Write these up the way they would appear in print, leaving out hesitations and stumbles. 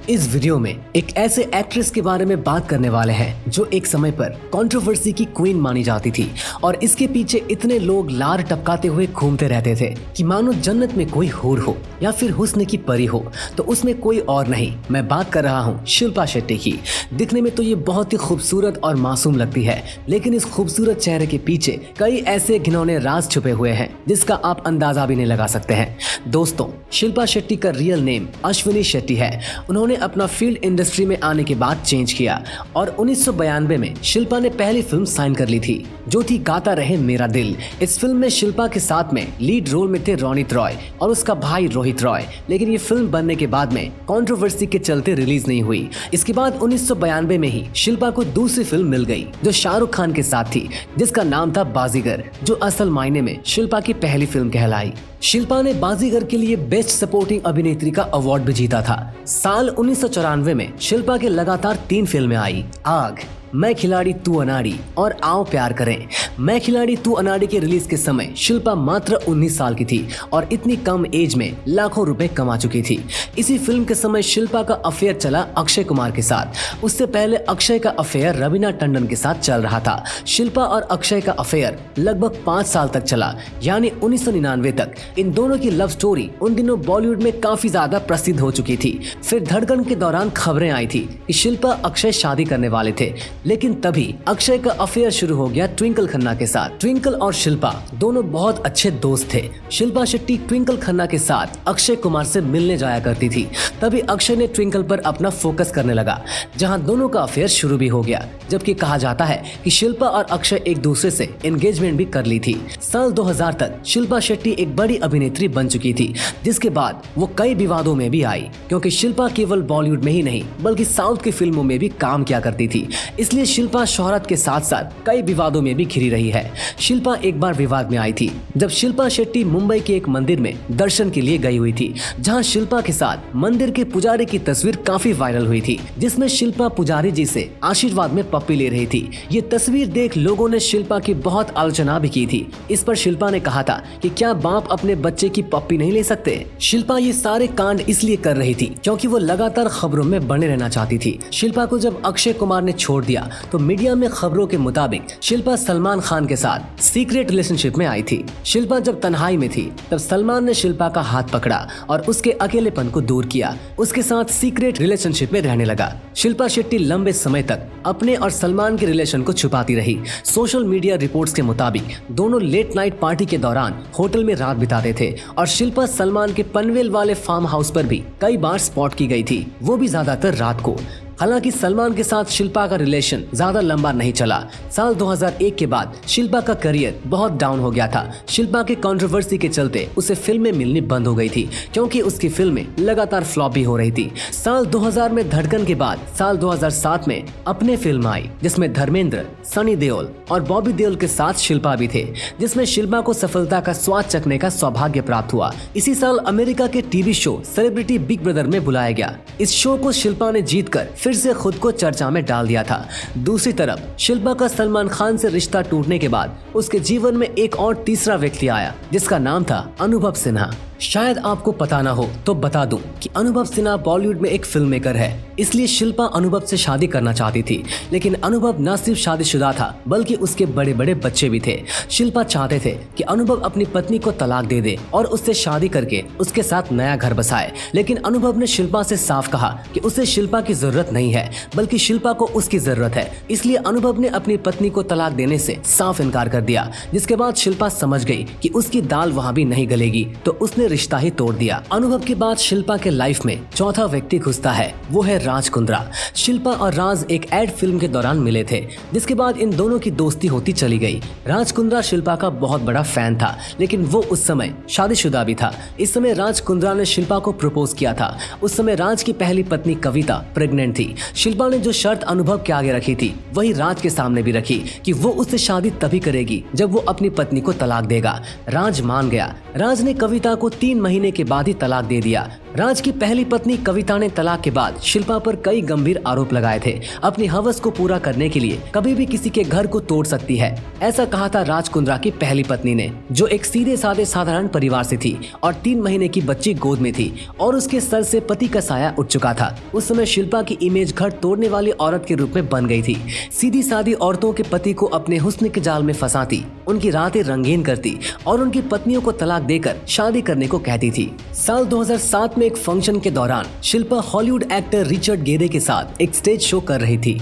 इस वीडियो में एक ऐसे एक्ट्रेस के बारे में बात करने वाले हैं जो एक समय पर कंट्रोवर्सी की क्वीन मानी जाती थी और इसके पीछे इतने लोग लार टपकाते हुए घूमते रहते थे कि मानो जन्नत में कोई हूर हो या फिर हुस्न की परी हो तो उसमें कोई और नहीं। मैं बात कर रहा हूँ शिल्पा शेट्टी की। दिखने में तो ये बहुत ही खूबसूरत और मासूम लगती है, लेकिन इस खूबसूरत चेहरे के पीछे कई ऐसे घिनौने राज छुपे हुए हैं जिसका आप अंदाजा भी नहीं लगा सकते हैं। दोस्तों, शिल्पा शेट्टी का रियल नेम अश्विनी शेट्टी है। उन्होंने अपना फील्ड इंडस्ट्री में आने के बाद चेंज किया और 1992 में शिल्पा ने पहली फिल्म साइन कर ली थी जो थी गाता रहे मेरा दिल। इस फिल्म में शिल्पा के साथ में लीड रोल में थे रोनित रॉय और उसका भाई रोहित रॉय, लेकिन ये फिल्म बनने के बाद में कंट्रोवर्सी के चलते रिलीज नहीं हुई। इसके बाद 1992 में ही शिल्पा को दूसरी फिल्म मिल गई जो शाहरुख खान के साथ थी, जिसका नाम था बाजीगर, जो असल मायने में शिल्पा की पहली फिल्म कहलाई। शिल्पा ने बाजीगर के लिए बेस्ट सपोर्टिंग अभिनेत्री का अवार्ड भी जीता था। साल 1994 में शिल्पा के लगातार 3 फिल्में आई, आग, मैं खिलाड़ी तू अनाड़ी और आओ प्यार करें। मैं खिलाड़ी तू अनाड़ी के रिलीज के समय शिल्पा मात्र 19 साल की थी और इतनी कम एज में लाखों रुपए कमा चुकी थी। इसी फिल्म के समय शिल्पा का अफेयर चला अक्षय कुमार के साथ। उससे पहले अक्षय का अफेयर रवीना टंडन के साथ चल रहा था। शिल्पा और अक्षय का अफेयर लगभग 5 साल तक चला, यानी 1999 तक। इन दोनों की लव स्टोरी उन दिनों बॉलीवुड में काफी ज्यादा प्रसिद्ध हो चुकी थी। फिर धड़कन के दौरान खबरें आई थी कि शिल्पा अक्षय शादी करने वाले थे, लेकिन तभी अक्षय का अफेयर शुरू हो गया ट्विंकल खन्ना के साथ। ट्विंकल और शिल्पा दोनों बहुत अच्छे दोस्त थे। शिल्पा शेट्टी ट्विंकल खन्ना के साथ अक्षय कुमार से मिलने जाया करती थी। तभी अक्षय ने ट्विंकल पर अपना फोकस करने लगा, जहां दोनों का अफेयर शुरू भी हो गया। जबकि कहा जाता है कि शिल्पा और अक्षय एक दूसरे से एंगेजमेंट भी कर ली थी। साल 2000 तक शिल्पा शेट्टी एक बड़ी अभिनेत्री बन चुकी थी, जिसके बाद वो कई विवादों में भी आई, क्योंकि शिल्पा केवल बॉलीवुड में ही नहीं बल्कि साउथ की फिल्मों में भी काम किया करती थी। इसलिए शिल्पा शोहरत के साथ साथ कई विवादों में भी घिरी रही है। शिल्पा एक बार विवाद में आई थी जब शिल्पा शेट्टी मुंबई के एक मंदिर में दर्शन के लिए गई हुई थी, जहां शिल्पा के साथ मंदिर के पुजारी की तस्वीर काफी वायरल हुई थी, जिसमें शिल्पा पुजारी जी से आशीर्वाद में पप्पी ले रही थी। ये तस्वीर देख लोगों ने शिल्पा की बहुत आलोचना भी की थी। इस पर शिल्पा ने कहा था कि क्या बाप अपने बच्चे की पप्पी नहीं ले सकते। शिल्पा ये सारे कांड इसलिए कर रही थी क्योंकि वो लगातार खबरों में बने रहना चाहती थी। शिल्पा को जब अक्षय कुमार ने छोड़ दिया तो मीडिया में खबरों के मुताबिक शिल्पा सलमान खान के साथ सीक्रेट रिलेशनशिप में आई थी। शिल्पा जब तन्हाई में थी तब सलमान ने शिल्पा का हाथ पकड़ा और उसके अकेलेपन को दूर किया। उसके साथ सीक्रेट रिलेशनशिप में रहने लगा। शिल्पा शेट्टी लंबे समय तक अपने और सलमान के रिलेशन को छुपाती रही। सोशल मीडिया रिपोर्ट्स के मुताबिक दोनों लेट नाइट पार्टी के दौरान होटल में रात बिताते थे और शिल्पा सलमान के पनवेल वाले फार्म हाउस पर भी कई बार स्पॉट की गई थी, वो भी ज्यादातर रात को। हालांकि सलमान के साथ शिल्पा का रिलेशन ज्यादा लंबा नहीं चला। साल 2001 के बाद शिल्पा का करियर बहुत डाउन हो गया था। शिल्पा के कंट्रोवर्सी के चलते उसे फिल्में मिलनी बंद हो गई थी, क्योंकि उसकी फिल्में लगातार फ्लॉप भी हो रही थी। साल 2000 में धड़कन के बाद साल 2007 में अपने फिल्म आई, जिसमें धर्मेंद्र, सनी देओल और बॉबी देओल के साथ शिल्पा भी थे, जिसमें शिल्पा को सफलता का स्वाद चखने का सौभाग्य प्राप्त हुआ। इसी साल अमेरिका के TV show celebrity big brother में बुलाया गया। इस शो को शिल्पा ने जीतकर फिर से खुद को चर्चा में डाल दिया था। दूसरी तरफ शिल्पा का सलमान खान से रिश्ता टूटने के बाद उसके जीवन में एक और तीसरा व्यक्ति आया, जिसका नाम था अनुभव सिन्हा। शायद आपको पता ना हो तो बता दूं कि अनुभव सिन्हा बॉलीवुड में एक फिल्म मेकर है, इसलिए शिल्पा अनुभव से शादी करना चाहती थी। लेकिन अनुभव न सिर्फ शादीशुदा था बल्कि उसके बड़े बड़े बच्चे भी थे। शिल्पा चाहते थे कि अनुभव अपनी पत्नी को तलाक दे दे और उससे शादी करके उसके साथ नया घर बसाए, लेकिन अनुभव ने शिल्पा से साफ कहा कि उसे शिल्पा की जरूरत नहीं है बल्कि शिल्पा को उसकी जरूरत है। इसलिए अनुभव ने अपनी पत्नी को तलाक देने से साफ इनकार कर दिया, जिसके बाद शिल्पा समझ गई कि उसकी दाल वहाँ भी नहीं गलेगी, तो उसने रिश्ता ही तोड़ दिया। अनुभव के बाद शिल्पा के लाइफ में चौथा व्यक्ति घुसता है, वो है राज कुंद्रा। शिल्पा और राज एक एड फिल्म के दौरान मिले थे, जिसके बाद इन दोनों की दोस्ती होती चली गई। राज कुंद्रा शिल्पा का बहुत बड़ा फैन था, लेकिन वो उस समय शादीशुदा भी था। इस समय राज कुंद्रा ने शिल्पा को प्रपोज किया था। उस समय राज की पहली पत्नी कविता प्रेग्नेंट थी। शिल्पा ने जो शर्त अनुभव के आगे रखी थी वही राज के सामने भी रखी कि वो उससे शादी तभी करेगी जब वो अपनी पत्नी को तलाक देगा। राज मान गया। राज ने कविता को 3 महीने के बाद ही तलाक दे दिया। राज की पहली पत्नी कविता ने तलाक के बाद शिल्पा पर कई गंभीर आरोप लगाए थे। अपनी हवस को पूरा करने के लिए कभी भी किसी के घर को तोड़ सकती है, ऐसा कहा था राज कुंद्रा की पहली पत्नी ने, जो एक सीधे साधे साधारण परिवार से थी और 3 महीने की बच्ची गोद में थी और उसके सर से पति का साया उठ चुका था। उस समय शिल्पा की इमेज घर तोड़ने वाली औरत के रूप में बन गई थी। सीधी सादी औरतों के पति को अपने हुस्न के जाल में फंसाती, उनकी रातें रंगीन करती और उनकी पत्नियों को तलाक देकर शादी करने को कहती थी। साल 2007 में एक फंक्शन के दौरान Shilpa Hollywood actor Richard Gere के साथ एक स्टेज शो कर रही थी।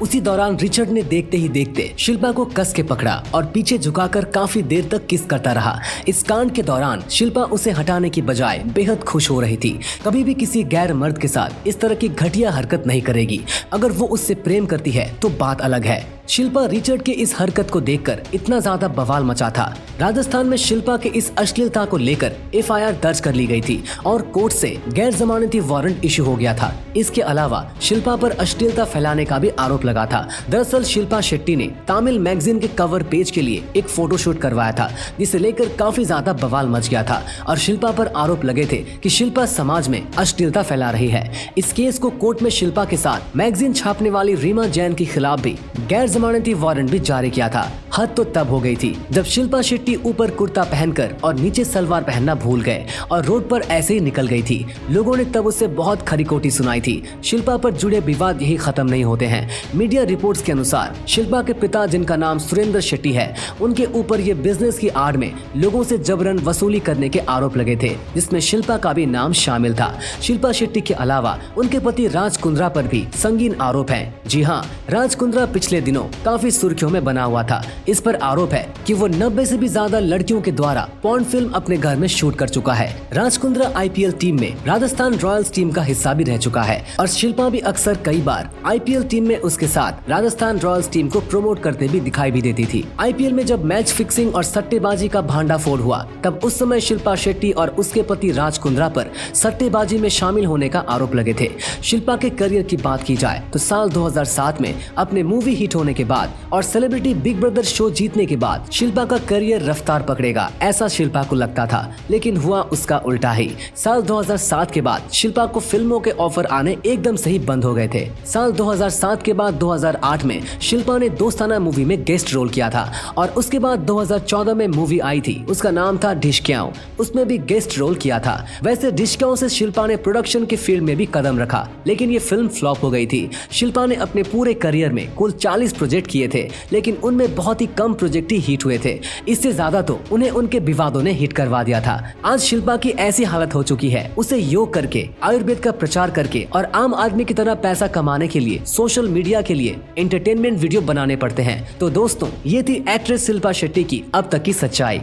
उसी दौरान रिचर्ड ने देखते ही देखते शिल्पा को कस के पकड़ा और पीछे झुकाकर काफी देर तक किस करता रहा। इस कांड के दौरान शिल्पा उसे हटाने की बजाय बेहद खुश हो रही थी। कभी भी किसी गैर मर्द के साथ इस तरह की घटिया हरकत नहीं करेगी। अगर वो उससे प्रेम करती है तो बात अलग है। शिल्पा रिचर्ड के इस हरकत को देखकर इतना ज्यादा बवाल मचा था। राजस्थान में शिल्पा के इस अश्लीलता को लेकर एफआईआर दर्ज कर ली गई थी और कोर्ट से गैर जमानती वारंट इशू हो गया था। इसके अलावा शिल्पा पर अश्लीलता फैलाने का भी आरोप लगा था। दरअसल शिल्पा शेट्टी ने तमिल मैगजीन के कवर पेज के लिए एक फोटोशूट करवाया था, जिसे लेकर काफी ज्यादा बवाल मच गया था और शिल्पा पर आरोप लगे थे कि शिल्पा समाज में अश्लीलता फैला रही है। इस केस को कोर्ट में शिल्पा के साथ मैगजीन छापने वाली रीमा जैन के खिलाफ भी गैर जमानती वारंट भी जारी किया था। हद तो तब हो गई थी जब शिल्पा शेट्टी ऊपर कुर्ता पहनकर और नीचे सलवार पहनना भूल गए और रोड पर ऐसे ही निकल गई थी। लोगों ने तब उससे बहुत खरी-खोटी सुनाई थी। शिल्पा पर जुड़े विवाद यही खत्म नहीं होते हैं। मीडिया रिपोर्ट्स के अनुसार शिल्पा के पिता, जिनका नाम सुरेंद्र शेट्टी है, उनके ऊपर ये बिजनेस की आड़ में लोगों से जबरन वसूली करने के आरोप लगे थे, जिसमें शिल्पा का भी नाम शामिल था। शिल्पा शेट्टी के अलावा उनके पति राज कुंद्रा पर भी संगीन आरोप है। जी हाँ, राज कुंद्रा पिछले दिनों काफी सुर्खियों में बना हुआ था। इस पर आरोप है कि वो 90 से भी ज्यादा लड़कियों के द्वारा पॉर्न फिल्म अपने घर में शूट कर चुका है। राज कुंद्रा आईपीएल टीम में राजस्थान रॉयल्स टीम का हिस्सा भी रह चुका है और शिल्पा भी अक्सर कई बार आईपीएल टीम में उसके साथ राजस्थान रॉयल्स टीम को प्रमोट करते भी दिखाई भी देती थी। आईपीएल में जब मैच फिक्सिंग और सट्टेबाजी का भांडाफोड़ हुआ, तब उस समय शिल्पा शेट्टी और उसके पति राज कुंद्रा पर सट्टेबाजी में शामिल होने का आरोप लगे थे। शिल्पा के करियर की बात की जाए तो साल 2007 में अपने मूवी हिट होने के बाद और सेलिब्रिटी बिग ब्रदर शो जीतने के बाद शिल्पा का करियर रफ्तार पकड़ेगा, ऐसा शिल्पा को लगता था, लेकिन हुआ उसका उल्टा ही। साल 2007 के बाद शिल्पा को फिल्मों के ऑफर आने एकदम से ही बंद हो गए थे। साल 2007 के बाद 2008 में शिल्पा ने दोस्ताना मूवी में गेस्ट रोल किया था और उसके बाद 2014 में मूवी आई थी, उसका नाम था ढिशक्याओं, उसमें भी गेस्ट रोल किया था। वैसे ढिशक्याओं से शिल्पा ने प्रोडक्शन के फील्ड में भी कदम रखा, लेकिन ये फिल्म फ्लॉप हो गई थी। शिल्पा ने अपने पूरे करियर में कुल 40 प्रोजेक्ट किए थे, लेकिन उनमें बहुत ही कम प्रोजेक्ट ही हिट हुए थे। इससे ज्यादा तो उन्हें उनके विवादों ने हिट करवा दिया था। आज शिल्पा की ऐसी हालत हो चुकी है, उसे योग करके, आयुर्वेद का प्रचार करके और आम आदमी की तरह पैसा कमाने के लिए सोशल मीडिया के लिए एंटरटेनमेंट वीडियो बनाने पड़ते हैं। तो दोस्तों, ये थी एक्ट्रेस शिल्पा शेट्टी की अब तक की सच्चाई।